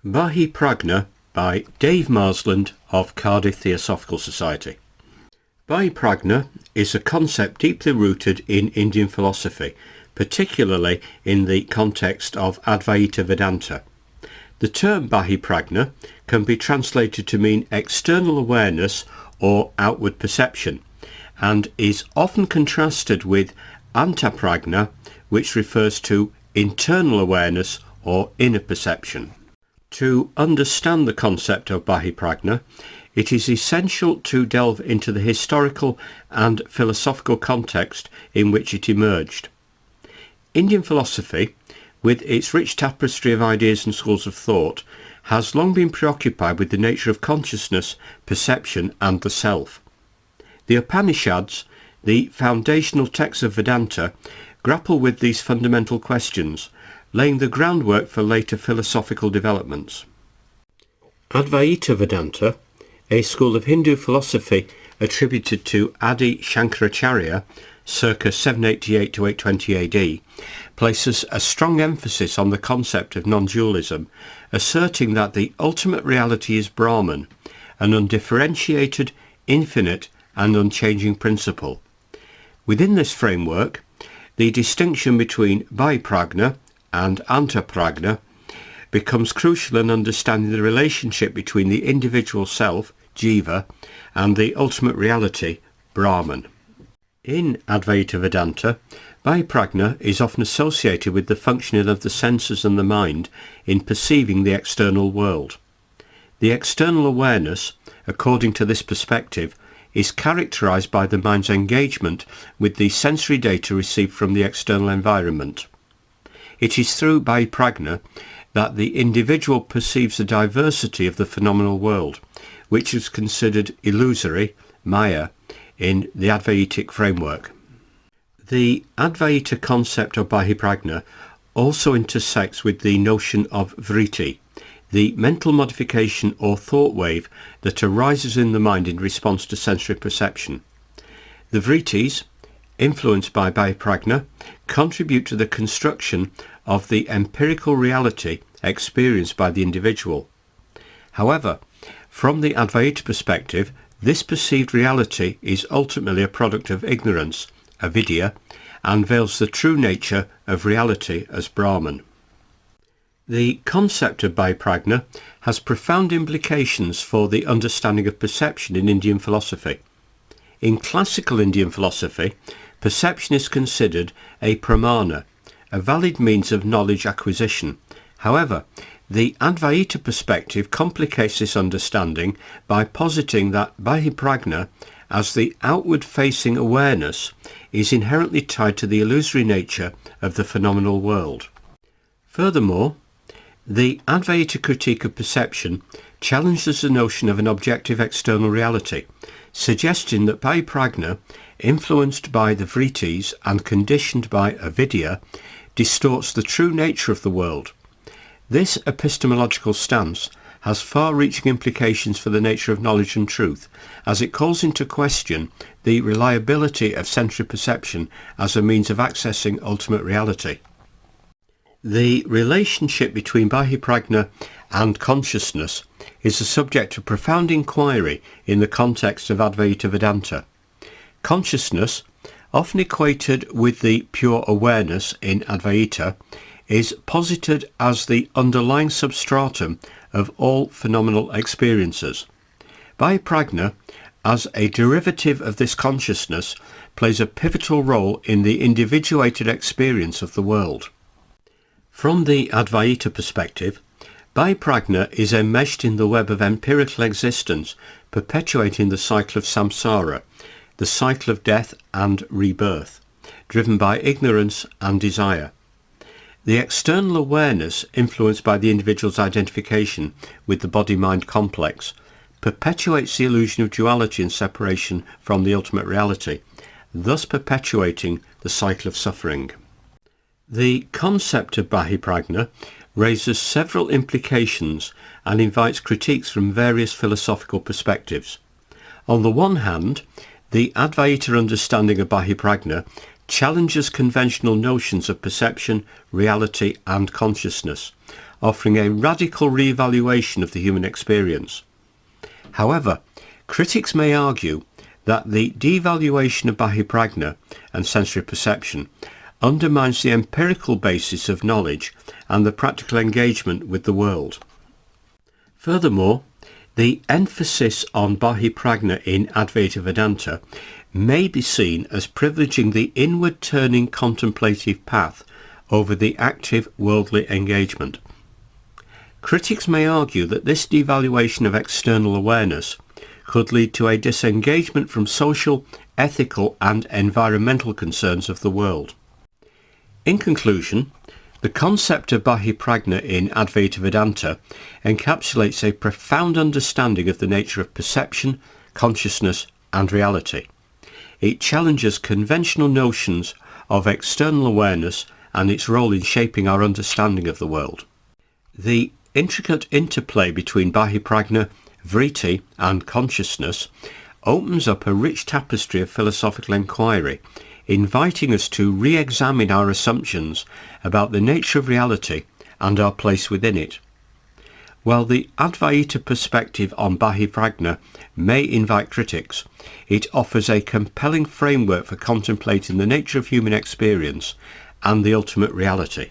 Bahipragna by Dave Marsland of Cardiff Theosophical Society. Bahipragna is a concept deeply rooted in Indian philosophy, particularly in the context of Advaita Vedanta. The term Bahipragna can be translated to mean external awareness or outward perception, and is often contrasted with Antapragna, which refers to internal awareness or inner perception. To understand the concept of Bahipragna, it is essential to delve into the historical and philosophical context in which it emerged. Indian philosophy, with its rich tapestry of ideas and schools of thought, has long been preoccupied with the nature of consciousness, perception and the self. The Upanishads, the foundational texts of Vedanta, grapple with these fundamental questions, laying the groundwork for later philosophical developments. Advaita Vedanta, a school of Hindu philosophy attributed to Adi Shankaracharya, circa 788 to 820 AD, places a strong emphasis on the concept of non-dualism, asserting that the ultimate reality is Brahman, an undifferentiated, infinite and unchanging principle. Within this framework, the distinction between Bahipragna and Antapragna becomes crucial in understanding the relationship between the individual self, Jiva, and the ultimate reality, Brahman. In Advaita Vedanta, Bahipragna is often associated with the functioning of the senses and the mind in perceiving the external world. The external awareness, according to this perspective, is characterized by the mind's engagement with the sensory data received from the external environment. It is through Bahipragna that the individual perceives the diversity of the phenomenal world, which is considered illusory, Maya, in the Advaitic framework. The Advaita concept of Bahipragna also intersects with the notion of vritti, the mental modification or thought wave that arises in the mind in response to sensory perception. The vrittis, influenced by Bahipragna, contribute to the construction of the empirical reality experienced by the individual. However, from the Advaita perspective, this perceived reality is ultimately a product of ignorance, avidya, and veils the true nature of reality as Brahman. The concept of Bahipragna has profound implications for the understanding of perception in Indian philosophy. In classical Indian philosophy, perception is considered a pramana, a valid means of knowledge acquisition. However, the Advaita perspective complicates this understanding by positing that Bahipragna, as the outward-facing awareness, is inherently tied to the illusory nature of the phenomenal world. Furthermore, the Advaita critique of perception challenges the notion of an objective external reality, suggesting that Bahipragna, influenced by the vrittis and conditioned by avidya, distorts the true nature of the world. This epistemological stance has far-reaching implications for the nature of knowledge and truth, as it calls into question the reliability of sensory perception as a means of accessing ultimate reality. The relationship between Bahipragna and consciousness is a subject of profound inquiry in the context of Advaita Vedanta. Consciousness, often equated with the pure awareness in Advaita, is posited as the underlying substratum of all phenomenal experiences. Bahipragna, as a derivative of this consciousness, plays a pivotal role in the individuated experience of the world. From the Advaita perspective, Bahipragna is enmeshed in the web of empirical existence, perpetuating the cycle of samsara, the cycle of death and rebirth, driven by ignorance and desire. The external awareness, influenced by the individual's identification with the body-mind complex, perpetuates the illusion of duality and separation from the ultimate reality, thus perpetuating the cycle of suffering. The concept of Bahipragna raises several implications and invites critiques from various philosophical perspectives. On the one hand, the Advaita understanding of Bahipragna challenges conventional notions of perception, reality and consciousness, offering a radical re-evaluation of the human experience. However, critics may argue that the devaluation of Bahipragna and sensory perception undermines the empirical basis of knowledge and the practical engagement with the world. Furthermore, the emphasis on Bahipragna in Advaita Vedanta may be seen as privileging the inward-turning contemplative path over the active worldly engagement. Critics may argue that this devaluation of external awareness could lead to a disengagement from social, ethical and environmental concerns of the world. In conclusion, the concept of Bahipragna in Advaita Vedanta encapsulates a profound understanding of the nature of perception, consciousness and reality. It challenges conventional notions of external awareness and its role in shaping our understanding of the world. The intricate interplay between Bahipragna, vritti and consciousness opens up a rich tapestry of philosophical inquiry, inviting us to re-examine our assumptions about the nature of reality and our place within it. While the Advaita perspective on Bahipragna may invite critics, it offers a compelling framework for contemplating the nature of human experience and the ultimate reality.